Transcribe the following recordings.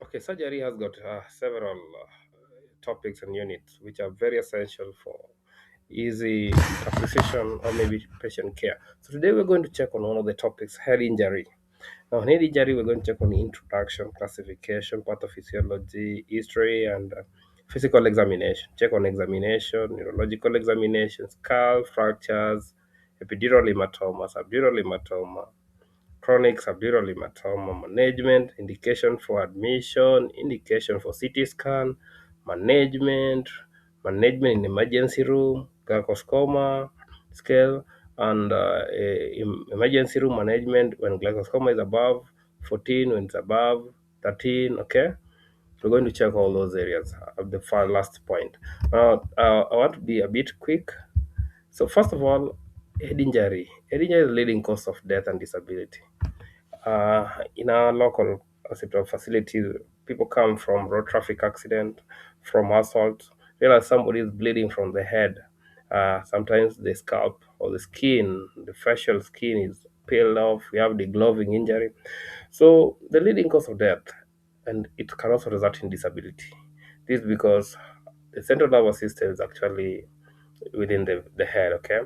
Okay, surgery has got several topics and units which are very essential for easy acquisition or maybe patient care. So today we're going to check on one of the topics, head injury. Now, head injury, we're going to check on the introduction, classification, pathophysiology, history, and physical examination. Check on examination, neurological examination, skull fractures, epidural hematoma, subdural hematoma, chronic subdural hematoma management, indication for admission, indication for CT scan, management, management in emergency room, glycoscoma scale, and emergency room management when glycoscoma is above 14, when it's above 13. Okay, we're going to check all those areas of the far last point. I want to be a bit quick. So first of all, head injury. Head injury is the leading cause of death and disability in our local hospital facilities. People come from road traffic accident, from assault. Realize somebody is bleeding from the head. Sometimes the scalp or the skin, the facial skin is peeled off. We have the gloving injury. So the leading cause of death, and it can also result in disability. This is because the central nervous system is actually within the head, okay?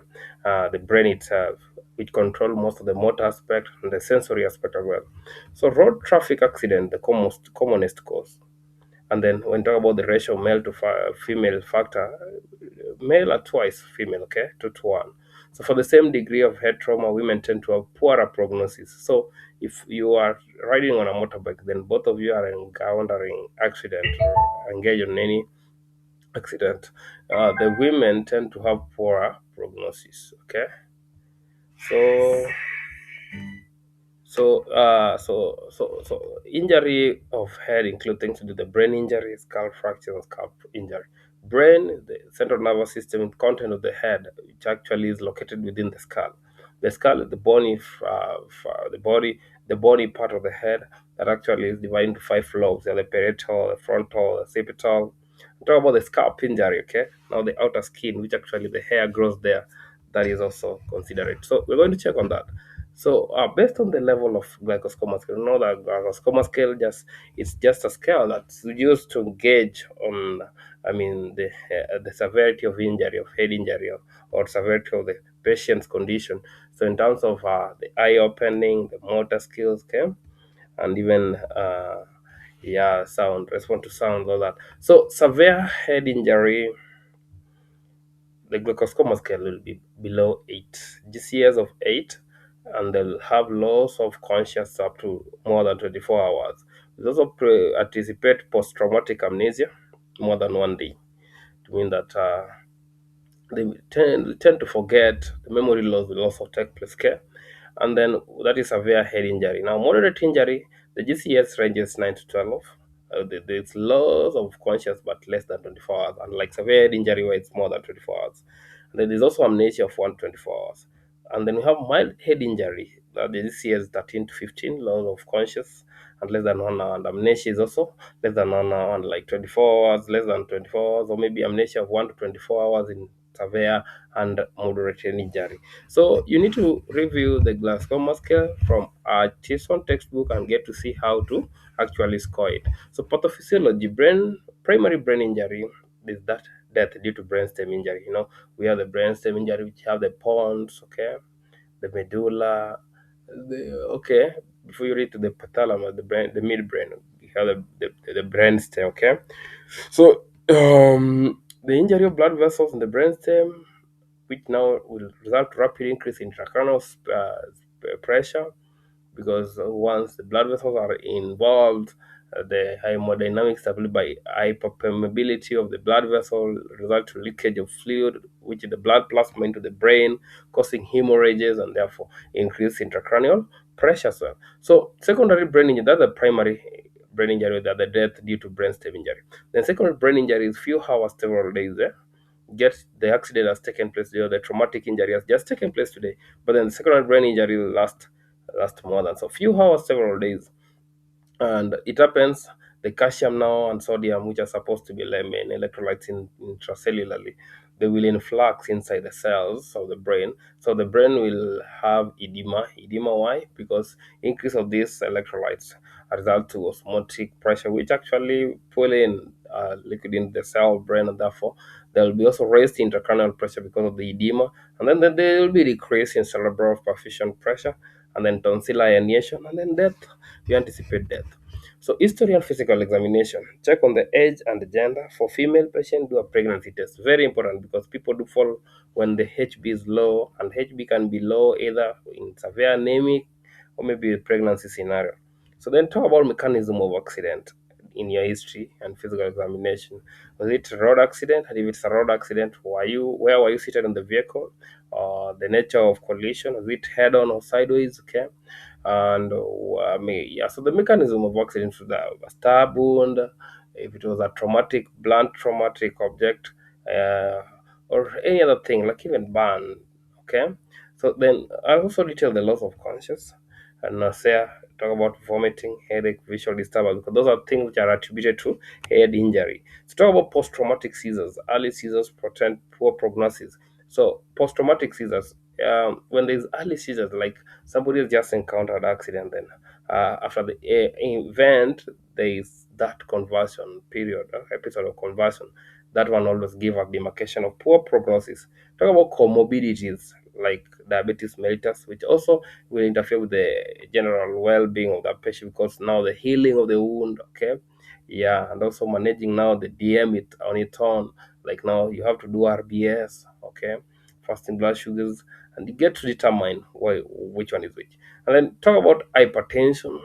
The brain itself, which control most of the motor aspect and the sensory aspect as well. So road traffic accident, the commonest cause. And then when talk about the ratio male to female factor, male are twice female, okay, 2 to 1. So for the same degree of head trauma, women tend to have poorer prognosis. So if you are riding on a motorbike, then both of you are encountering accident or engaged in any accident, the women tend to have poorer prognosis. Okay, so injury of head include things to do the brain injury, skull fracture, and scalp injury. Brain, the central nervous system, content of the head, which actually is located within the skull. The skull is the bony, the bony part of the head that actually is divided into five lobes. They are the parietal, the frontal, the occipital. Talk about the scalp injury. Okay, now the outer skin, which actually the hair grows there, that is also considered. So we're going to check on that. So, based on the level of glycoscoma scale, you know that glycoscoma scale just it's just a scale that's used to gauge on, I mean, the severity of injury, of head injury, or severity of the patient's condition. So, in terms of the eye opening, the motor skills, okay, and even yeah, sound, response to sound, all that. So, severe head injury, the glucoscoma scale will be below 8, GCS of 8, and they'll have loss of conscious up to more than 24 hours. We also anticipate post-traumatic amnesia more than 1 day, to mean that they tend to forget, the memory loss will also take place. Okay, and then that is severe head injury. Now, moderate injury, the GCS ranges 9 to 12. There's loss of conscious but less than 24 hours, unlike severe head injury where it's more than 24 hours. And then there's also amnesia of 1 to 24 hours. And then we have mild head injury, the GCS 13 to 15, loss of conscious and less than 1 hour. And amnesia is also less than 1 hour, and like 24 hours, less than 24 hours, or maybe amnesia of 1 to 24 hours in severe and moderate injury. So you need to review the glaucoma scale from a Chisholm textbook and get to see how to actually score it. So pathophysiology, primary brain injury is that death due to brainstem injury. You know, we have the brainstem injury, which have the pons, okay, the medulla, okay. Before you read to the hypothalamus, the brain, the midbrain, you have the brainstem, okay. So the injury of blood vessels in the brainstem, which now will result rapid increase in intracranial pressure, because once the blood vessels are involved, the hemodynamic stability by hyperpermeability of the blood vessel result to leakage of fluid, which is the blood plasma into the brain, causing hemorrhages and therefore increased intracranial pressure as well. So secondary brain injury, that's the primary brain injury, that the death due to brainstem injury. Then secondary brain injury is few hours, several days there. Get the accident has taken place today, or the traumatic injury has just taken place today, but then the secondary brain injury will last more than so few hours, several days. And it happens, the calcium now and sodium, which are supposed to be main electrolytes intracellularly, they will influx inside the cells of the brain. So the brain will have edema. Edema, why? Because increase of these electrolytes result to osmotic pressure, which actually pull in liquid in the cell brain, and therefore there will be also raised intracranial pressure because of the edema, and then there will be decrease in cerebral perfusion pressure, and then tonsillar herniation, and then death. We anticipate death. So history and physical examination. Check on the age and the gender. For female patient, do a pregnancy test. Very important because people do fall when the HB is low, and HB can be low either in severe anemic or maybe a pregnancy scenario. So then talk about mechanism of accident in your history and physical examination. Was it a road accident? And if it's a road accident, where were you seated in the vehicle? The nature of collision, was it head on or sideways? Okay. And yeah, so the mechanism of accident to a stab wound, if it was a traumatic, blunt traumatic object, uh, or any other thing, like even burn. Okay. So then I also detail the loss of conscious and nausea, talk about vomiting, headache, visual disturbance, because those are things which are attributed to head injury. So talk about post-traumatic seizures. Early seizures portend poor prognosis. So post-traumatic seizures, when there's early seizures, like somebody has just encountered accident, then after the event, there is that conversion period, episode of conversion. That one always give a demarcation of poor prognosis. Talk about comorbidities like diabetes mellitus, which also will interfere with the general well-being of that patient because now the healing of the wound, okay, yeah, and also managing now the DM it on its own. Like now you have to do RBS, okay, fasting blood sugars, and you get to determine which one is which. And then talk about hypertension,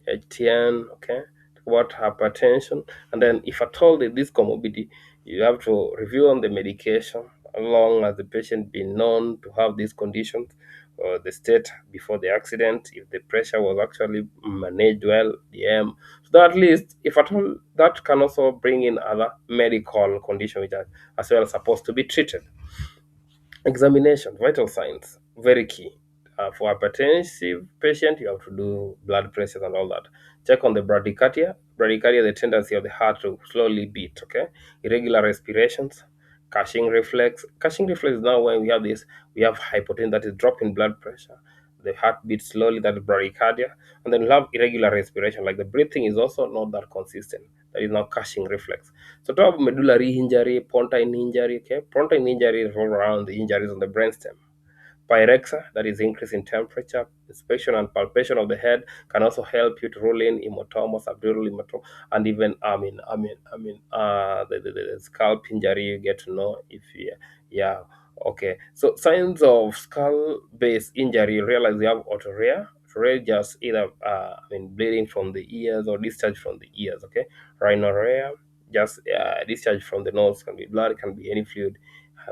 HTN, okay, talk about hypertension, and then if at all this comorbidity, you have to review on the medication. How long has the patient been known to have these conditions, or the state before the accident, if the pressure was actually managed well, the M. So that at least, if at all, that can also bring in other medical conditions which are as well supposed to be treated. Examination, vital signs, very key. For hypertensive patient, you have to do blood pressure and all that. Check on the bradycardia. Bradycardia, the tendency of the heart to slowly beat. Okay, irregular respirations, caching reflex. Caching reflex is now when we have this, we have hypotension, that is drop in blood pressure. The heart beats slowly, that is bradycardia, and then you have irregular respiration, like the breathing is also not that consistent. That is now caching reflex. So talk about medullary injury, pontine injury. Okay, pontine injury is all around the injuries on the brainstem. Pyrexia, that is increase in temperature, inspection and palpation of the head can also help you to rule in hematoma, subdural hematoma, and even the scalp injury. You get to know if you, yeah, okay. So signs of skull-based injury, you realize you have otorrhea. Otorrhea just either bleeding from the ears or discharge from the ears. Okay, rhinorrhea, just discharge from the nose, can be blood, can be any fluid.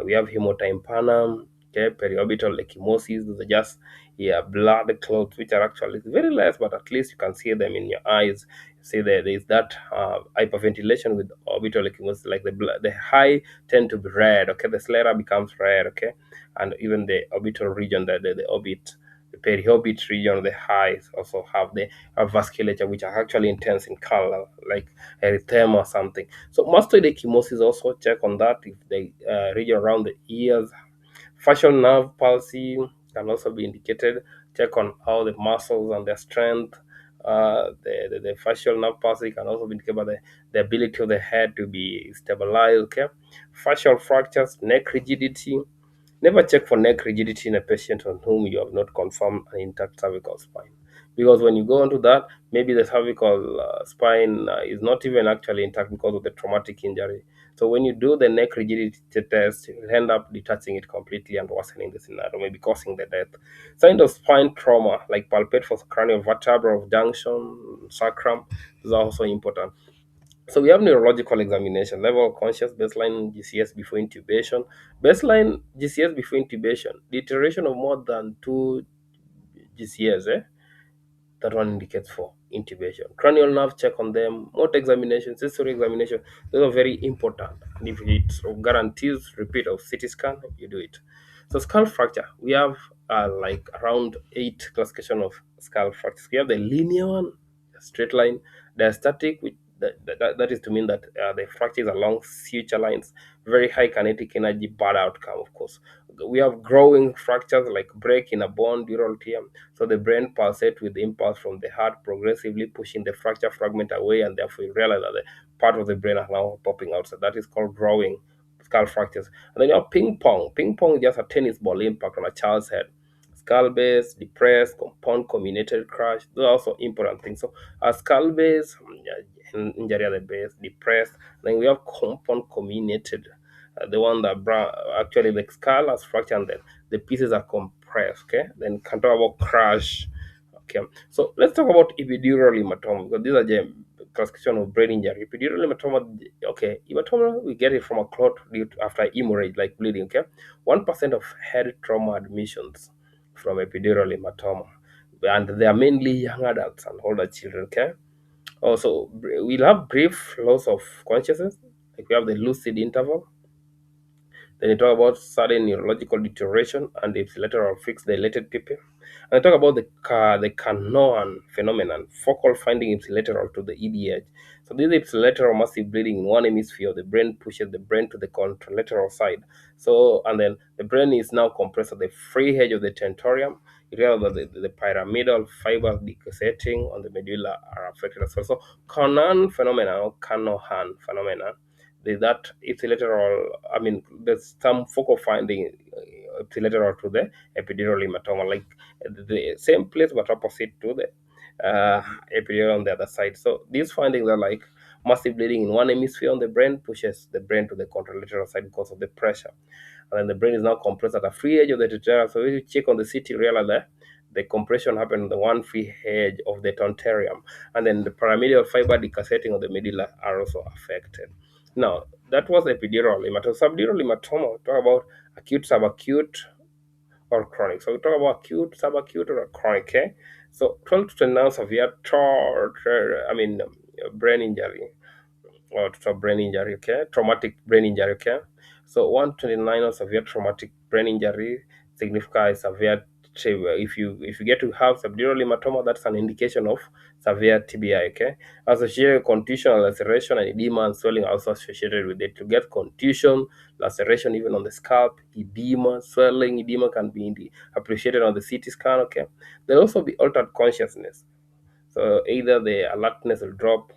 We have hemotympanum, okay, periorbital ecchymosis. Those are just, yeah, blood clots which are actually very less, but at least you can see them in your eyes. You see there is that hyperventilation with orbital ecchymosis, like the blood, the high tend to be red. Okay, the sclera becomes red. Okay, and even the orbital region, the orbit, the periorbit region, the highs also have the vasculature which are actually intense in color, like erythema or something. So mastoid ecchymosis, also check on that if the region around the ears. Facial nerve palsy can also be indicated. Check on how the muscles and their strength. The facial nerve palsy can also be indicated by the ability of the head to be stabilized. Okay, facial fractures, neck rigidity. Never check for neck rigidity in a patient on whom you have not confirmed an intact cervical spine. Because when you go into that, maybe the cervical spine is not even actually intact because of the traumatic injury. So when you do the neck rigidity test, you'll end up detaching it completely and worsening the scenario, maybe causing the death. Signs of spine trauma, like palpate for cranial vertebral junction, sacrum, is also important. So we have neurological examination, level of conscious, baseline GCS before intubation. Baseline GCS before intubation, deterioration of more than 2 GCS, that one indicates for intubation. Cranial nerve, check on them. Motor examination, sensory examination, those are very important. And if it guarantees repeat of CT scan, you do it. So skull fracture, we have like around 8 classification of skull fractures. We have the linear one, the straight line, diastatic, which That is to mean that the fracture is along suture lines, very high kinetic energy, bad outcome, of course. We have growing fractures like break in a bone, dural tear. So the brain pulsates with impulse from the heart, progressively pushing the fracture fragment away, and therefore you realize that the part of the brain are now popping out. So that is called growing skull fractures. And then you have ping pong. Ping pong is just a tennis ball impact on a child's head. Skull base, depressed, compound comminuted crash. Those are also important things. So a skull base, injury at the base, depressed. Then we have compound comminuted, the one that actually the skull has fractured and then the pieces are compressed. Okay, then can talk about crash. Okay, so let's talk about epidural hematoma because these are the classification of brain injury. Epidural hematoma, okay, hematoma we get it from a clot after hemorrhage, like bleeding. Okay, 1% of head trauma admissions from epidural hematoma, and they are mainly young adults and older children. Okay, also we'll have brief loss of consciousness, like we have the lucid interval. Then you talk about sudden neurological deterioration and its lateral fixed dilated pupil. And I talk about the Canoan phenomenon, focal finding ipsilateral to the EDH. So this ipsilateral massive bleeding in one hemisphere, the brain pushes the brain to the contralateral side. So, and then the brain is now compressed at the free edge of the tentorium. You realize that the pyramidal fibers decussating on the medulla are affected as well. So, Canon phenomenon, or Canohan phenomenon, that ipsilateral, I mean, there's some focal finding ipsilateral to the epidural hematoma, like the same place but opposite to the epidural on the other side. So these findings are like massive bleeding in one hemisphere on the brain pushes the brain to the contralateral side because of the pressure. And then the brain is now compressed at a free edge of the tentorium. So if you check on the CT, you realize that the compression happened on the one free edge of the tentorium. And then the pyramidal fiber decussating of the medulla are also affected. Now, that was epidural hematoma. Subdural hematoma, we talk about acute, subacute, or chronic. So we talk about acute, subacute, or chronic. Okay? So 12 to 29 severe brain injury or to brain injury, okay? Traumatic brain injury, okay? So 129 of severe traumatic brain injury signifies severe if you get to have subdural hematoma, that's an indication of severe TBI, okay? Associated contusion, laceration, and edema and swelling are also associated with it. To get contusion, laceration even on the scalp, edema, swelling, edema can be appreciated on the CT scan, okay? There'll also be altered consciousness. So either the alertness will drop,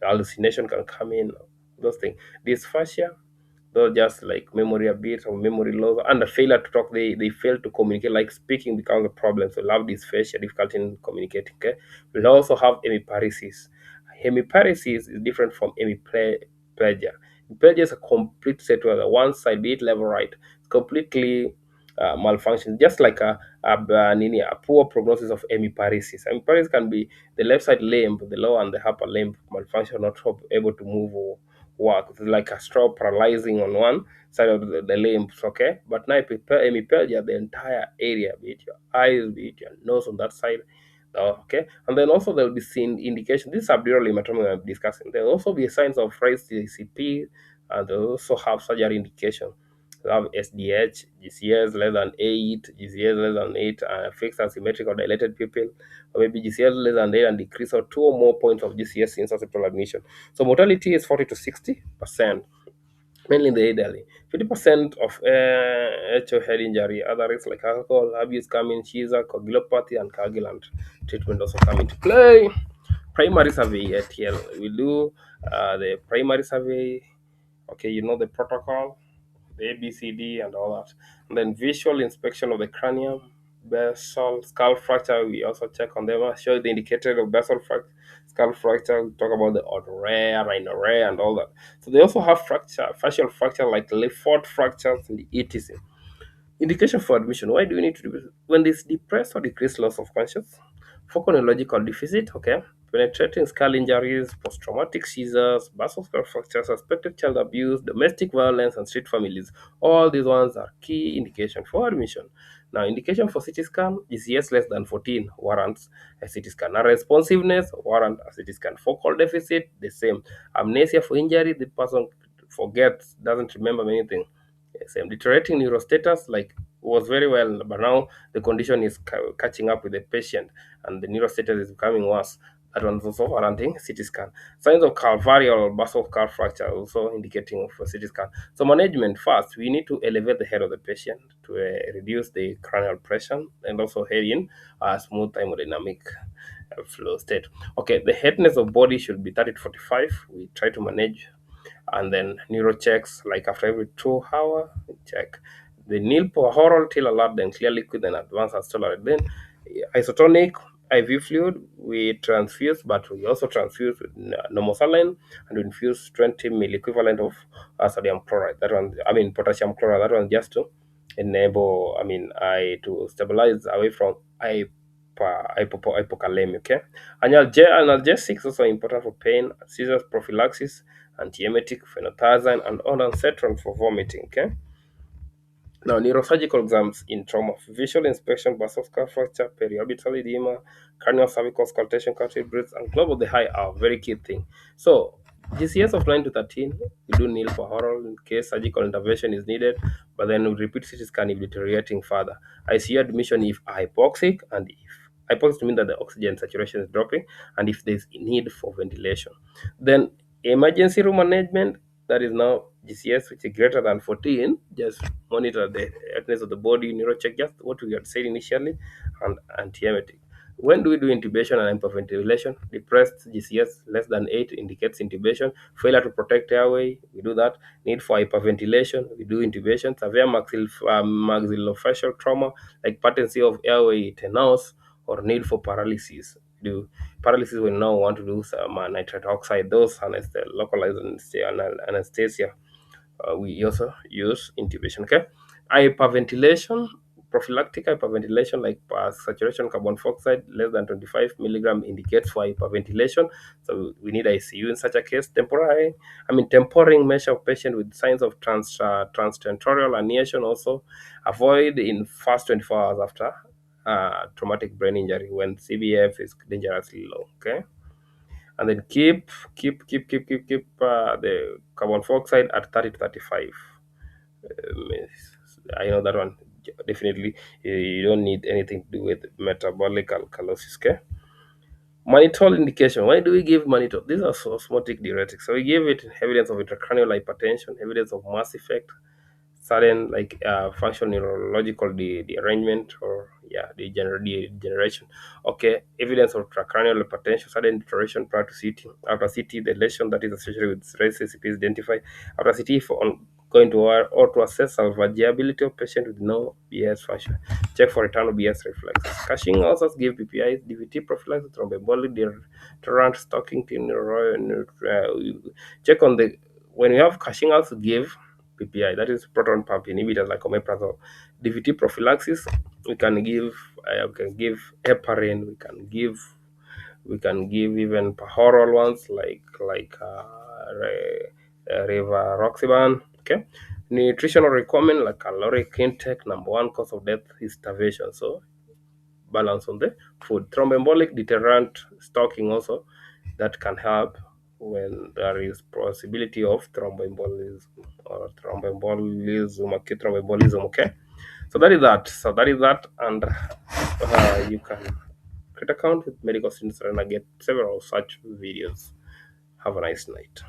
hallucination can come in, those things. Dysphagia, those just like memory a bit or memory loss and the failure to talk. They fail to communicate, like speaking becomes a problem. So love dysphagia, difficulty in communicating. Okay, we'll also have hemiparesis. Hemiparesis is different from hemiplegia. Hemiplegia is a complete set where the one side, be it level right, it's completely malfunction, just like a poor prognosis of hemiparesis. Hemiparesis can be the left side limb, the lower and the upper limb malfunction, not able to move or work. It's like a straw paralyzing on one side of the limbs, okay? But now hemiplegia, the entire area, be it your eyes, be it your nose on that side, okay? And then also there will be seen indication, this is subdural hematoma I'm discussing. There will also be signs of raised CCP, and they also have surgery indication. We have SDH, GCS less than 8, GCS less than 8, fixed asymmetric or dilated pupil, or maybe GCS less than 8 and decrease or 2 or more points of GCS since hospital admission. So mortality is 40 to 60%, mainly in the elderly. 50% of HO head injury, other risks like alcohol abuse come in, Shiza, coagulopathy, and coagulant treatment also come into play. Primary survey at here. We do the primary survey. Okay, you know the protocol, the ABCD and all that. And then visual inspection of the cranium, basal skull fracture. We also check on them. I show the indicator of basal skull fracture. We talk about the rare, rhino and all that. So they also have fracture, facial fracture like Lefort fractures and the etc. Indication for admission. Why do we need to do this? When there's depressed or decreased loss of conscious, focal neurological deficit, okay, penetrating skull injuries, post-traumatic seizures, basal skull fracture, suspected child abuse, domestic violence, and street families. All these ones are key indication for admission. Now, indication for CT scan is yes less than 14 warrants a CT scan. Now, responsiveness warrant a CT scan. Focal deficit, the same. Amnesia for injury, the person forgets, doesn't remember anything. Same. Deteriorating neurostatus, like was very well, but now the condition is catching up with the patient and the neurostatus is becoming worse. That one's also warranting CT scan. Signs of calvarial or basal skull fracture also indicating of a CT scan. So management first, we need to elevate the head of the patient to reduce the cranial pressure and also head in a smooth hemodynamic flow state. Okay, the headness of body should be 30 to 45. We try to manage, and then neuro checks like after every 2 hour check. The nil per oral till alert, then clear liquid, then advanced as tolerant. Then isotonic IV fluid we transfuse, but we also transfuse with normal saline, and we infuse 20 ml equivalent of sodium chloride. That one, I mean potassium chloride. That one just to enable, I mean, I to stabilize away from hypokalemia. Okay, analgesics also important for pain, seizures prophylaxis, antiemetic, phenothiazine, and ondansetron for vomiting. Okay. Now, neurosurgical exams in trauma, visual inspection, basal skull fracture, periorbital edema, cranial cervical auscultation, carotid breaths, and globe of the eye are very key thing. So, GCS of 9 to 13, we do nil for oral in case surgical intervention is needed, but then we repeat CT scan if deteriorating further. ICU admission if hypoxic, and if hypoxic means that the oxygen saturation is dropping, and if there's need for ventilation. Then emergency room management, that is now GCS, which is greater than 14, just monitor the alertness of the body, neurocheck, just what we had said initially, and antiemetic. When do we do intubation and hyperventilation? Depressed GCS less than 8 indicates intubation. Failure to protect airway, we do that. Need for hyperventilation, we do intubation. Severe maxillofacial trauma, like patency of airway tenose, or need for paralysis. Do paralysis we now want to do some nitrate oxide, those localized anesthesia. We also use intubation. Okay, hyperventilation, prophylactic hyperventilation like saturation carbon dioxide less than 25 milligram indicates for hyperventilation. So we need ICU in such a case. Tempering measure of patient with signs of transtentorial herniation also. Avoid in first 24 hours after traumatic brain injury when CBF is dangerously low. Okay, and then keep the carbon dioxide at 30 to 35. I know that one definitely. You don't need anything to do with metabolic alkalosis. Okay. Mannitol indication. Why do we give mannitol? These are osmotic diuretics. So we give it evidence of intracranial hypertension, evidence of mass effect, sudden like functional neurological derangement, or degeneration. Okay, evidence of transcranial hypertension, sudden deterioration prior to CT. After CT, the lesion that is associated with race is identified. After CT, for on going to or to assess salvageability of patient with no BS function. Check for return of BS reflexes. Cushing also give PPI, DVT prophylaxis, thromboembolic, deterrent, stalking, check on the when you have Cushing also give PPI, that is proton pump inhibitors like omeprazole. DVT prophylaxis, we can give heparin, we can give even oral ones like rivaroxaban. Okay, nutritional requirement like caloric intake. Number one cause of death is starvation, so balance on the food. Thromboembolic deterrent stalking also, that can help when there is possibility of thromboembolism or acute thromboembolism. Okay, so that is that. And you can create account with medical students and get several such videos. Have a nice night.